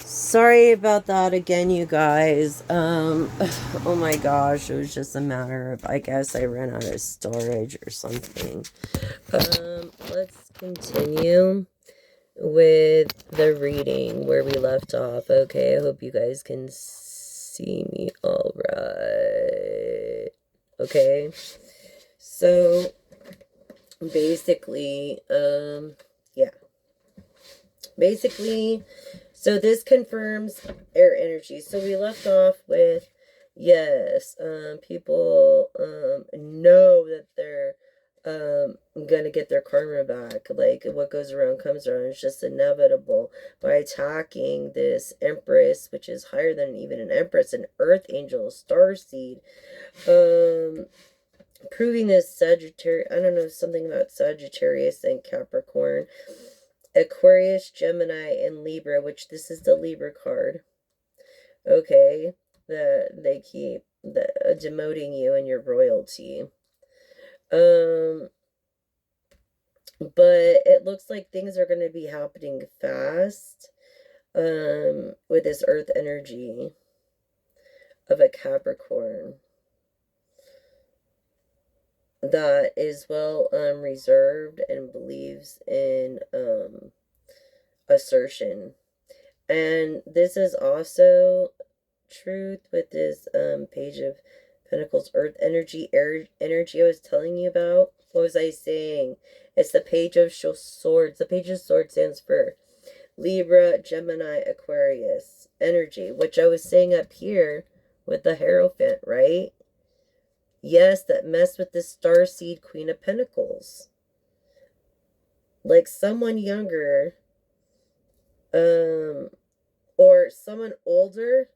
Sorry about that again, you guys. Oh my gosh, it was just a matter of, I guess I ran out of storage or something. Let's continue with the reading where we left off. Okay, I hope you guys can see me all right. Okay, so basically, yeah. Basically, so this confirms air energy. So we left off with, yes, people know that they're gonna get their karma back. Like what goes around comes around. It's just inevitable by attacking this empress, which is higher than even an empress, an earth angel, a star seed. Proving this Sagittarius, I don't know, something about Sagittarius and Capricorn. Aquarius, Gemini, and Libra, which this is the Libra card. Okay, that they keep demoting you and your royalty. But it looks like things are going to be happening fast. With this Earth energy of a Capricorn that is well reserved and believes in assertion. And this is also truth with this Page of Pentacles, Earth energy, air energy I was telling you about. What was I saying? It's the Page of Swords. The Page of Swords stands for Libra, Gemini, Aquarius energy, which I was saying up here with the Hierophant, right? Yes, that mess with the Starseed Queen of Pentacles. Like someone younger, or someone older,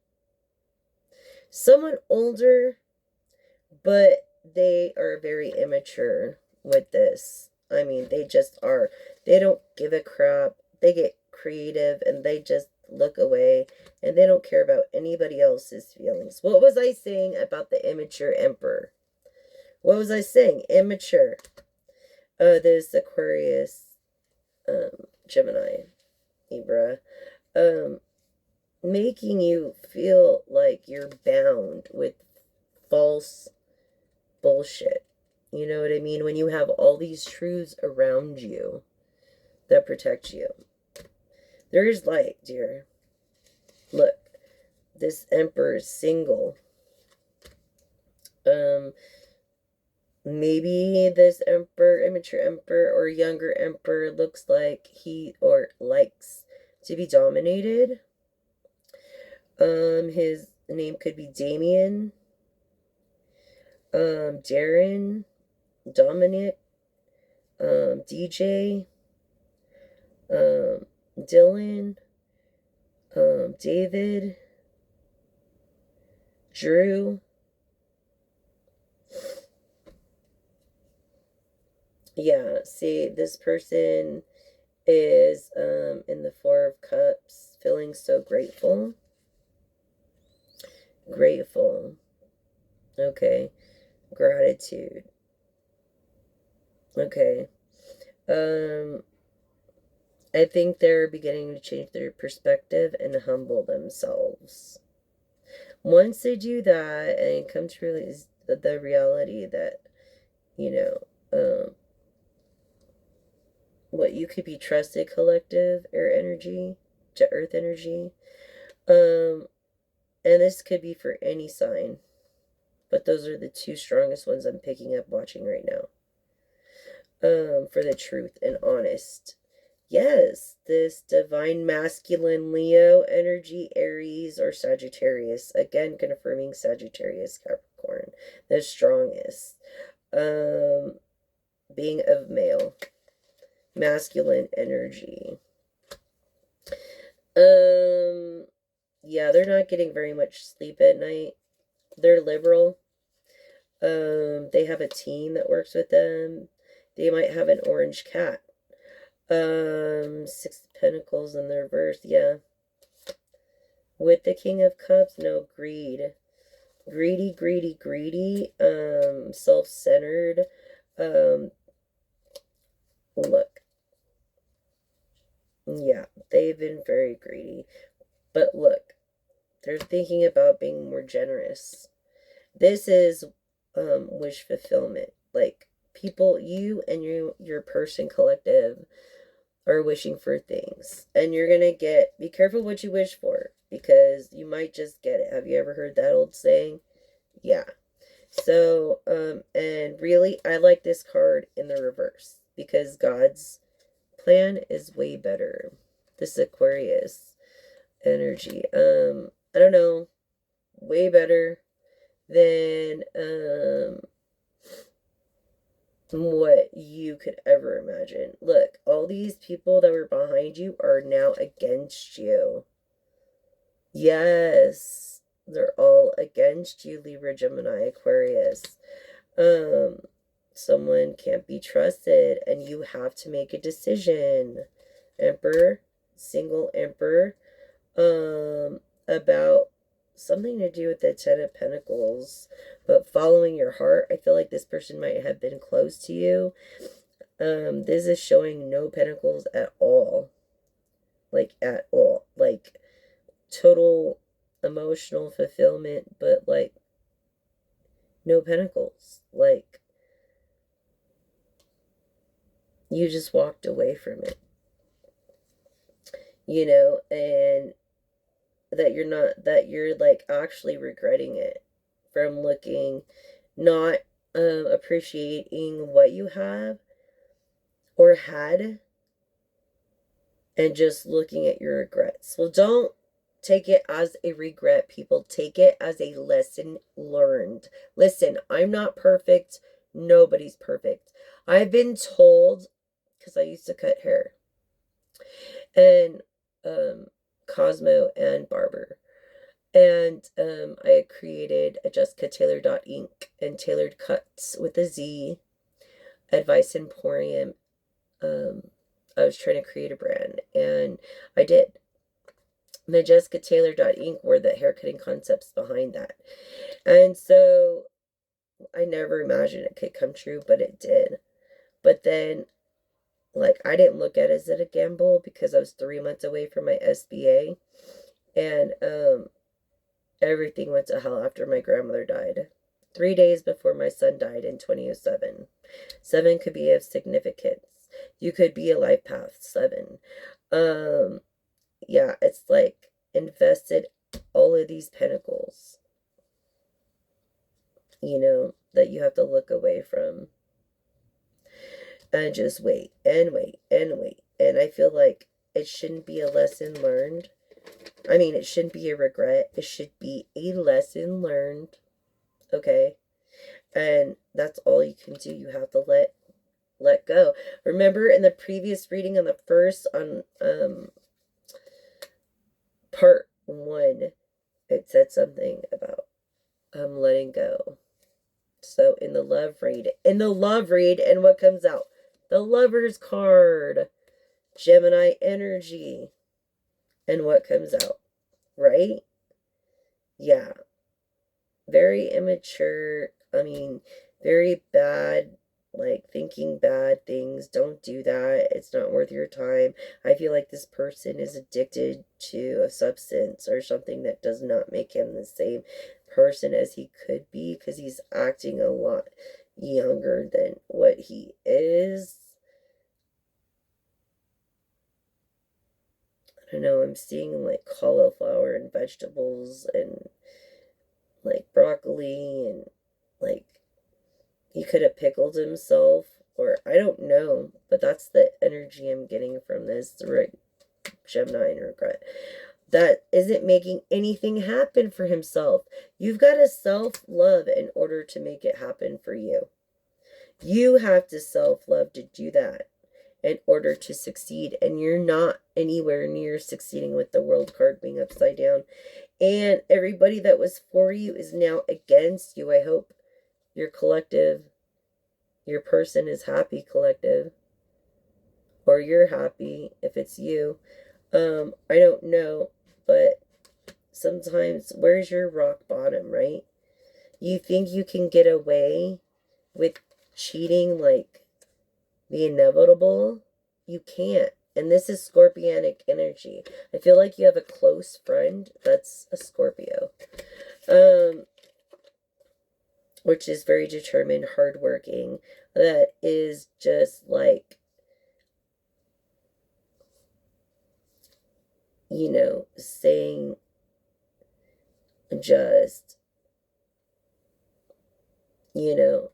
but they are very immature with this. I mean, they just are. They don't give a crap. They get creative and they just look away and they don't care about anybody else's feelings. What was I saying about the immature emperor? What was I saying? Immature. There's Aquarius, Gemini, Libra. Making you feel like you're bound with false bullshit. You know what I mean? When you have all these truths around you that protect you. There is light, dear. Look, this emperor is single. Maybe this emperor, immature emperor, or younger emperor looks like he or likes to be dominated. His name could be Damien, Darren, Dominic, DJ, Dylan, David, Drew. Yeah, see, this person is in the Four of Cups, feeling so grateful. Grateful. Okay. Gratitude. Okay. I think they're beginning to change their perspective and humble themselves. Once they do that and come to realize the reality that, you know, what you could be trusted, collective air energy to earth energy. And this could be for any sign, but those are the two strongest ones I'm picking up watching right now. For the truth and honest. Yes, this divine masculine Leo energy, Aries or Sagittarius. Again, confirming Sagittarius, Capricorn, the strongest. Being of male, masculine energy. Yeah, they're not getting very much sleep at night. They're liberal. They have a team that works with them. They might have an orange cat. Six of Pentacles in the reverse, yeah. With the King of Cups, no, greed. Greedy, greedy, greedy. Self-centered. Look. Yeah, they've been very greedy. But look, they're thinking about being more generous. This is wish fulfillment. Like, people, you and your person collective are wishing for things. And you're going to be careful what you wish for, because you might just get it. Have you ever heard that old saying? Yeah. So, and really, I like this card in the reverse, because God's plan is way better. This Aquarius energy. I don't know, way better than what you could ever imagine. Look, all these people that were behind you are now against you. Yes, they're all against you, Libra, Gemini, Aquarius. Someone can't be trusted, and you have to make a decision. Emperor, single emperor, about something to do with the Ten of Pentacles, but following your heart. I feel like this person might have been close to you. This is showing no pentacles at all. Like, at all. Like, total emotional fulfillment, but, like, no pentacles. Like, you just walked away from it. You know, and that you're like actually regretting it, from looking, not appreciating what you have or had, and just looking at your regrets. Well, don't take it as a regret, people. Take it as a lesson learned. Listen, I'm not perfect. Nobody's perfect. I've been told, because I used to cut hair, and Cosmo and barber. And I had created a JessicaTaylor.inc and Tailored Cuts with a Z, Advice Emporium. I was trying to create a brand, and I did. My JessicaTaylor.inc were the haircutting concepts behind that. And so I never imagined it could come true, but it did. But then, like, I didn't look at it as a gamble, because I was 3 months away from my SBA. And everything went to hell after my grandmother died. 3 days before my son died in 2007. 7 could be of significance. You could be a life path 7. Yeah, it's like invested all of these pentacles, you know, that you have to look away from. And just wait and wait and wait. And I feel like it shouldn't be a lesson learned. I mean, it shouldn't be a regret. It should be a lesson learned. Okay? And that's all you can do. You have to let go. Remember in the previous reading on the first, on part 1, it said something about letting go. So in the love read, and what comes out? The Lover's card. Gemini energy. And what comes out? Right? Yeah. Very immature. I mean, very bad, like thinking bad things. Don't do that. It's not worth your time. I feel like this person is addicted to a substance or something that does not make him the same person as he could be, because he's acting a lot younger than what he is. I don't know, I'm seeing like cauliflower and vegetables and like broccoli, and like he could have pickled himself, or I don't know, but that's the energy I'm getting from this Gemini and regret. That isn't making anything happen for himself. You've got to self-love in order to make it happen for you. You have to self-love to do that in order to succeed, and you're not anywhere near succeeding with the World card being upside down. And everybody that was for you is now against you. I hope your collective, your person is happy, collective, or you're happy if it's you. I don't know, but sometimes, where's your rock bottom, right? You think you can get away with cheating, like the inevitable? You can't. And this is Scorpionic energy. I feel like you have a close friend that's a Scorpio. Which is very determined, hardworking, that is just like, you know, saying just, you know,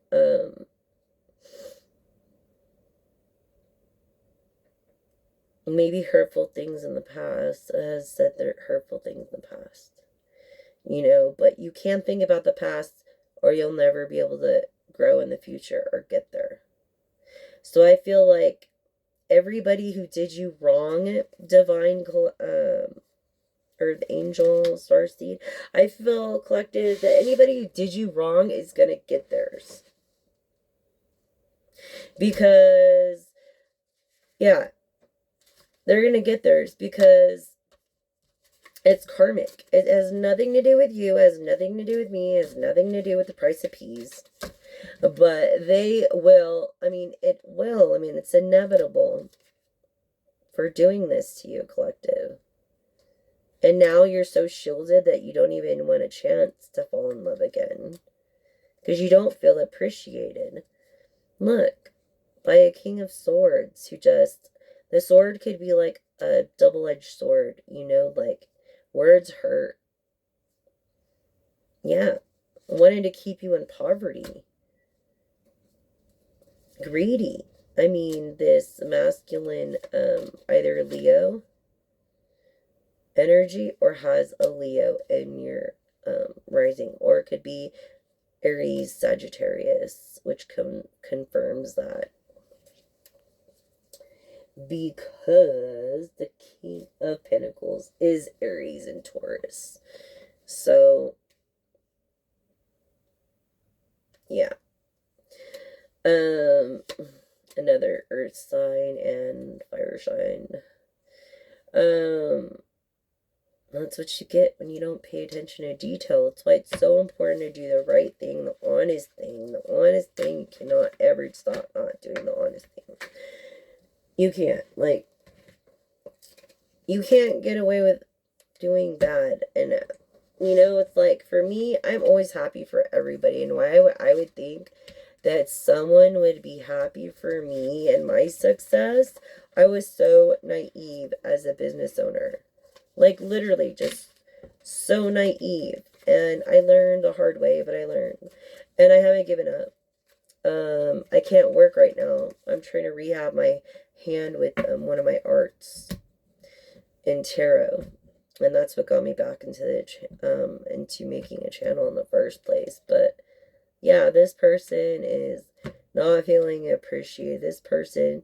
maybe hurtful things in the past, has said their hurtful things in the past, you know, but you can't think about the past or you'll never be able to grow in the future or get there. So I feel like everybody who did you wrong, divine Earth Angel, Starseed, I feel, collective, that anybody who did you wrong is gonna get theirs. Because, yeah, they're gonna get theirs because it's karmic. It has nothing to do with you, has nothing to do with me, has nothing to do with the price of peas. But they will, I mean, it will, I mean, it's inevitable for doing this to you, collective. And now you're so shielded that you don't even want a chance to fall in love again. Because you don't feel appreciated. Look, by a King of Swords who just, the sword could be like a double-edged sword, you know, like, words hurt. Yeah, wanted to keep you in poverty. Greedy. I mean, this masculine, either Leo energy or has a Leo in your rising, or it could be Aries, Sagittarius, which confirms that. Because the King of Pentacles is Aries and Taurus. So, yeah. Another earth sign and fire sign. That's what you get when you don't pay attention to detail. That's why it's so important to do the right thing, the honest thing. The honest thing, you cannot ever stop not doing the honest thing. You can't. Like, you can't get away with doing bad. And, you know, it's like, for me, I'm always happy for everybody. And why I would think that someone would be happy for me and my success, I was so naive as a business owner. Like, literally, just so naive. And I learned the hard way, but I learned. And I haven't given up. I can't work right now. I'm trying to rehab my hand with one of my arts in tarot. And that's what got me back into into making a channel in the first place. But, yeah, this person is not feeling appreciated. This person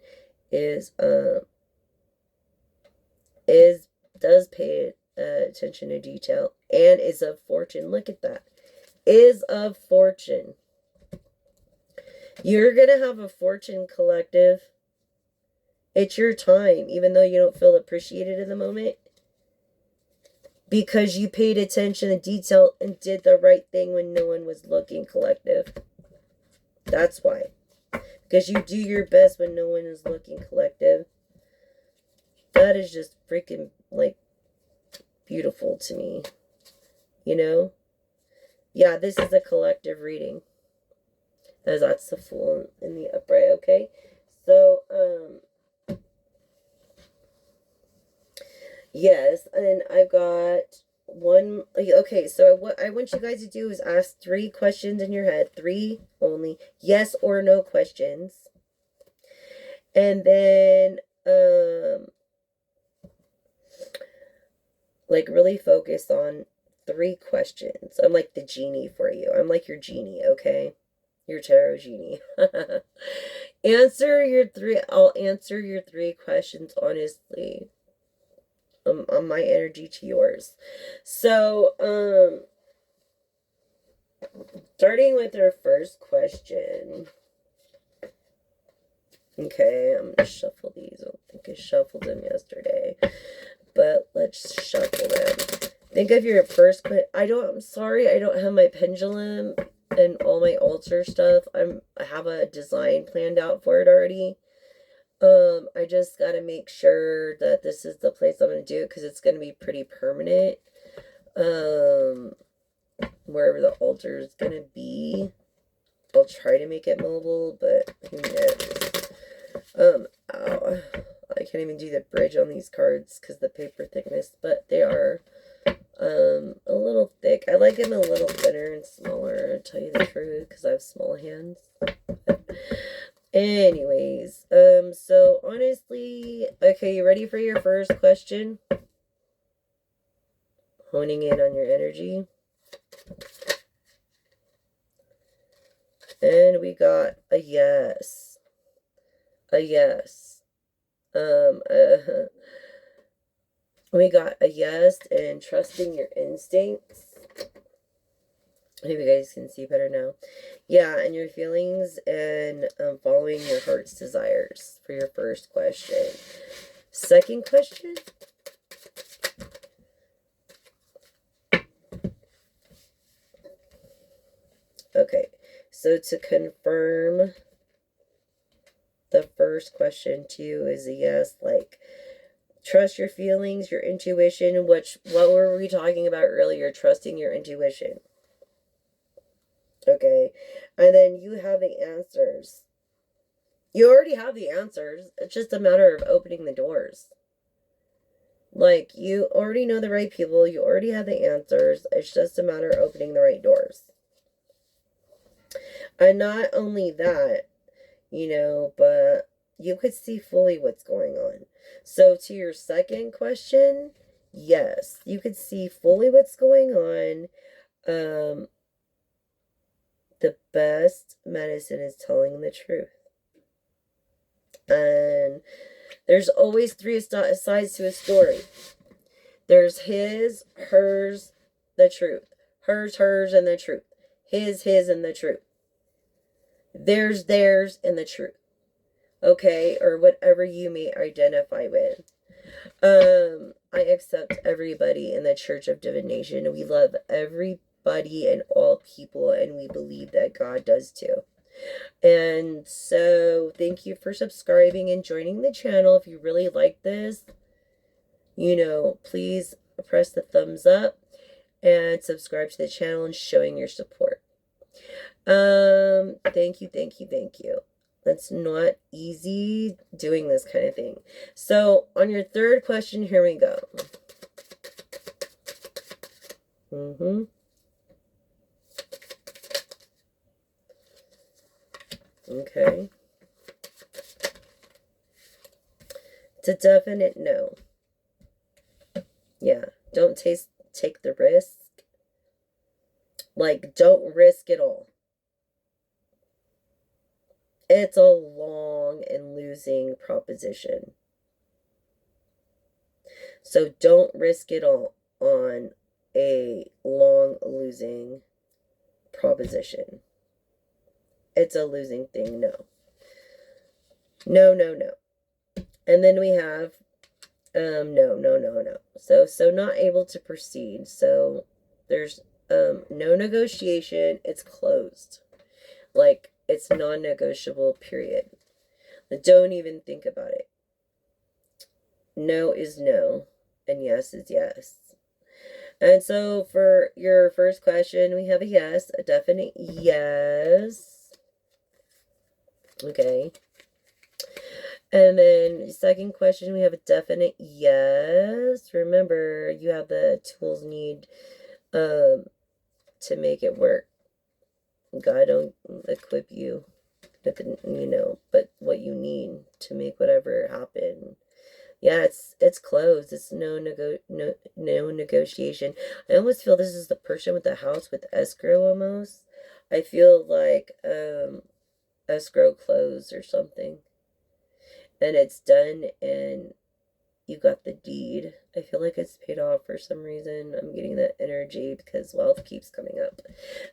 does pay attention to detail and is of fortune. Look at that. Is of fortune. You're going to have a fortune, collective. It's your time, even though you don't feel appreciated in the moment. Because you paid attention to detail and did the right thing when no one was looking, collective. That's why. Because you do your best when no one is looking, collective. That is just freaking, like, beautiful to me. You know? Yeah, this is a collective reading. As that's the Fool in the upright, okay? So, yes, and I've got one. Okay, so what I want you guys to do is ask 3 questions in your head. 3 only. Yes or no questions. And then, like, really focus on 3 questions. I'm like the genie for you. I'm like your genie, okay? Your tarot genie. I'll answer your 3 questions honestly. On my energy to yours. So, starting with our first question. Okay, I'm gonna shuffle these. I don't think I shuffled them yesterday. But let's shuffle them. Think of your first I'm sorry, I don't have my pendulum and all my altar stuff. I have a design planned out for it already. I just gotta make sure that this is the place I'm gonna do it because it's gonna be pretty permanent. Wherever the altar is gonna be. I'll try to make it mobile, but who knows? Ow. I can't even do the bridge on these cards because the paper thickness, but they are a little thick. I like them a little thinner and smaller, to tell you the truth, because I have small hands. Anyways, so honestly, okay, you ready for your first question? Honing in on your energy. And we got a yes. A yes. We got a yes and trusting your instincts. Maybe you guys can see better now. Yeah, and your feelings and following your heart's desires for your first question. Second question. Okay, so to confirm the first question too is a yes, like trust your feelings, your intuition. What were we talking about earlier? Trusting your intuition. Okay, and then you have the answers. You already have the answers. It's just a matter of opening the doors. Like, you already know the right people. You already have the answers. It's just a matter of opening the right doors. And not only that, but you could see fully what's going on. So to your second question, yes, you could see fully what's going on. The best medicine is telling the truth. And there's always three sides to a story. There's his, hers, the truth. Hers, and the truth. His, and the truth. There's theirs, and the truth. Okay? Or whatever you may identify with. I accept everybody in the Church of Divination. We love everybody and all people, and we believe that God does too. And so, thank you for subscribing and joining the channel. If you really like this, please press the thumbs up and subscribe to the channel and showing your support. Thank you. It's not easy doing this kind of thing. So, on your third question, here we go. Okay. It's a definite no. Yeah, don't take the risk. Like, don't risk it all. It's a long and losing proposition. So don't risk it all on a long losing proposition. It's a losing thing, no. No. And then we have no. So not able to proceed. So there's no negotiation. It's closed. Like, it's non-negotiable, period. Don't even think about it. No is no, and yes is yes. And so for your first question, we have a yes, a definite yes. Okay. And then second question, we have a definite yes. Remember, you have the tools need to make it work. God don't equip you with, but what you need to make whatever happen. Yeah, it's closed. It's no negotiation. I almost feel this is the person with the house with escrow almost. I feel like escrow closed or something. And it's done and you got the deed. I feel like it's paid off for some reason. I'm getting that energy because wealth keeps coming up.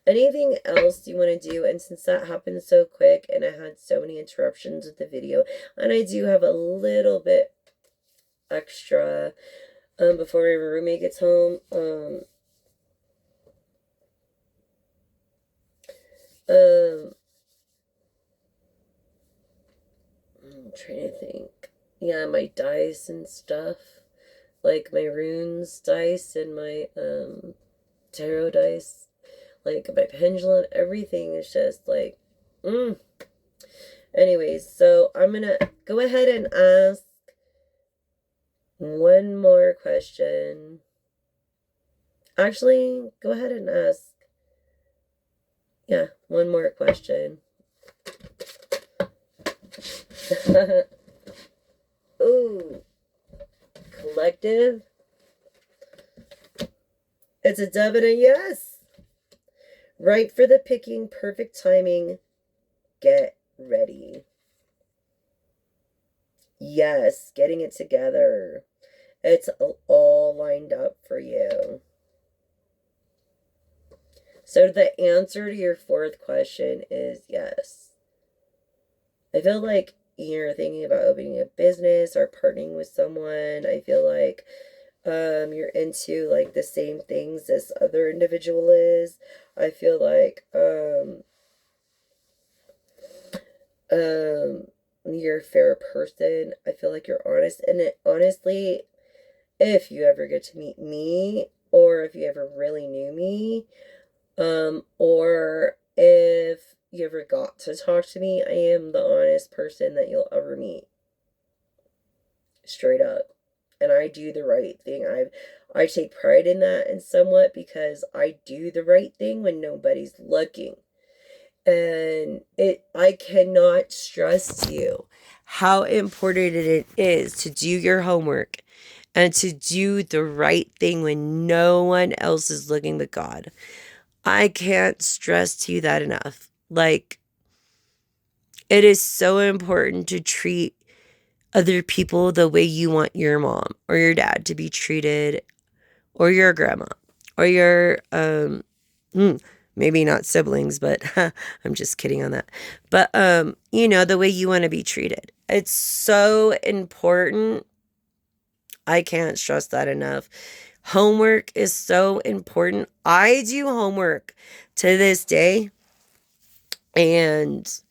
Anything else you want to do? And since that happened so quick and I had so many interruptions with the video, and I do have a little bit extra before my roommate gets home. I'm trying to think. Yeah, my dice and stuff. Like my runes dice and my tarot dice. Like my pendulum, everything is just like, mm. Anyways, so I'm gonna go ahead and ask one more question. Actually, go ahead and ask. Yeah, one more question. Ooh, collective. It's a dub and a yes. Right for the picking, perfect timing. Get ready. Yes, getting it together. It's all lined up for you. So the answer to your fourth question is yes. I feel like you're thinking about opening a business or partnering with someone. I feel like you're into like the same things this other individual is. I feel like you're a fair person. I feel like you're honest, and honestly, if you ever get to meet me, or if you ever really knew me, or if you ever got to talk to me, I am the honest person that you'll ever meet. Straight up. And I do the right thing. I take pride in that, and somewhat because I do the right thing when nobody's looking. And I cannot stress to you how important it is to do your homework and to do the right thing when no one else is looking but God. I can't stress to you that enough. Like, it is so important to treat other people the way you want your mom or your dad to be treated, or your grandma, or your maybe not siblings, but I'm just kidding on that. But the way you want to be treated. It's so important. I can't stress that enough. Homework is so important. I do homework to this day, and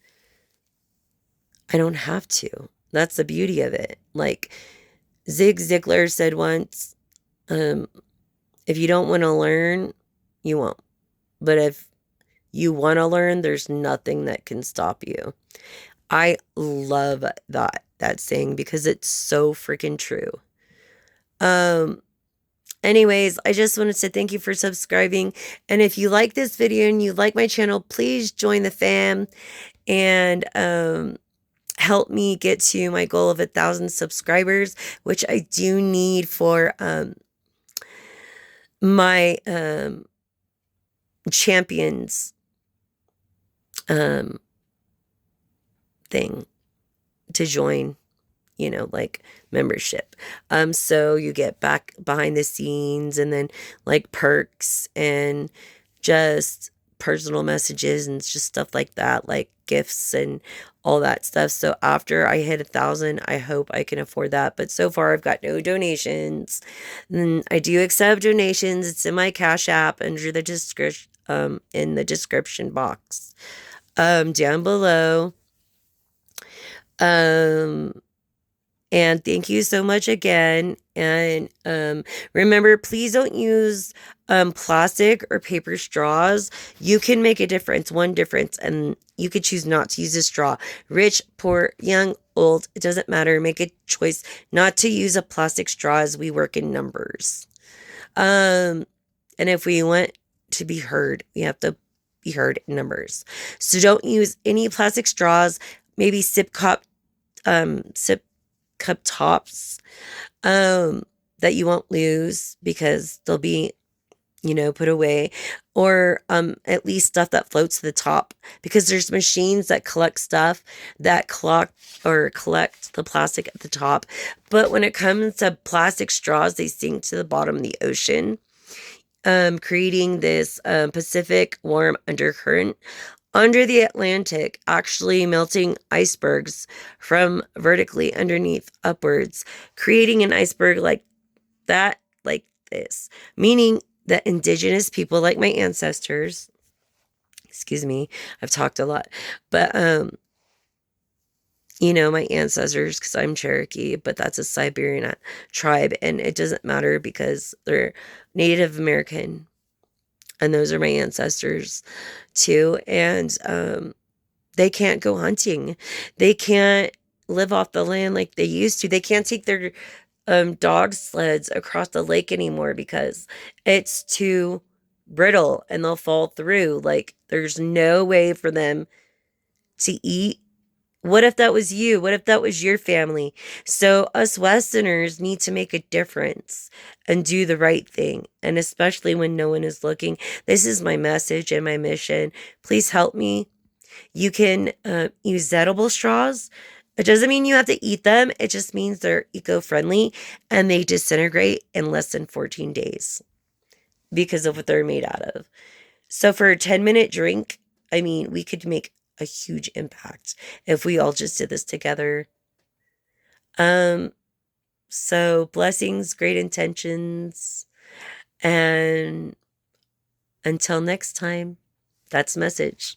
I don't have to. That's the beauty of it. Like Zig Ziglar said once, if you don't want to learn, you won't. But if you want to learn, there's nothing that can stop you. I love that saying because it's so freaking true. Anyways, I just wanted to thank you for subscribing. And if you like this video and you like my channel, please join the fam and help me get to my goal of 1,000 subscribers, which I do need for my champions thing to join, like membership. So you get back behind the scenes, and then like perks and just personal messages and just stuff like that, like gifts and all that stuff. So after I hit 1,000, I hope I can afford that. But so far I've got no donations. And I do accept donations. It's in my Cash App under the description, in the description box, down below. And thank you so much again. And remember, please don't use plastic or paper straws. You can make a difference, one difference, and you could choose not to use a straw. Rich, poor, young, old, it doesn't matter. Make a choice not to use a plastic straw, as we work in numbers. And if we want to be heard, we have to be heard in numbers. So don't use any plastic straws. Maybe sip cup tops that you won't lose because they'll be put away, or at least stuff that floats to the top, because there's machines that collect stuff that collect the plastic at the top. But when it comes to plastic straws, they sink to the bottom of the ocean, creating this Pacific warm undercurrent under the Atlantic, actually melting icebergs from vertically underneath upwards, creating an iceberg like that, like this, meaning that indigenous people like my ancestors, excuse me, I've talked a lot, but you know, my ancestors, because I'm Cherokee, but that's a Siberian tribe, and it doesn't matter because they're Native American, and those are my ancestors too. And they can't go hunting. They can't live off the land like they used to. They can't take their dog sleds across the lake anymore because it's too brittle and they'll fall through. Like, there's no way for them to eat. What if that was you? What if that was your family? So, us Westerners need to make a difference and do the right thing. And especially when no one is looking. This is my message and my mission. Please help me. You can use edible straws. It doesn't mean you have to eat them. It just means they're eco-friendly and they disintegrate in less than 14 days because of what they're made out of. So for a 10-minute drink, I mean, we could make a huge impact if we all just did this together. Um, so blessings, great intentions, and until next time, that's message.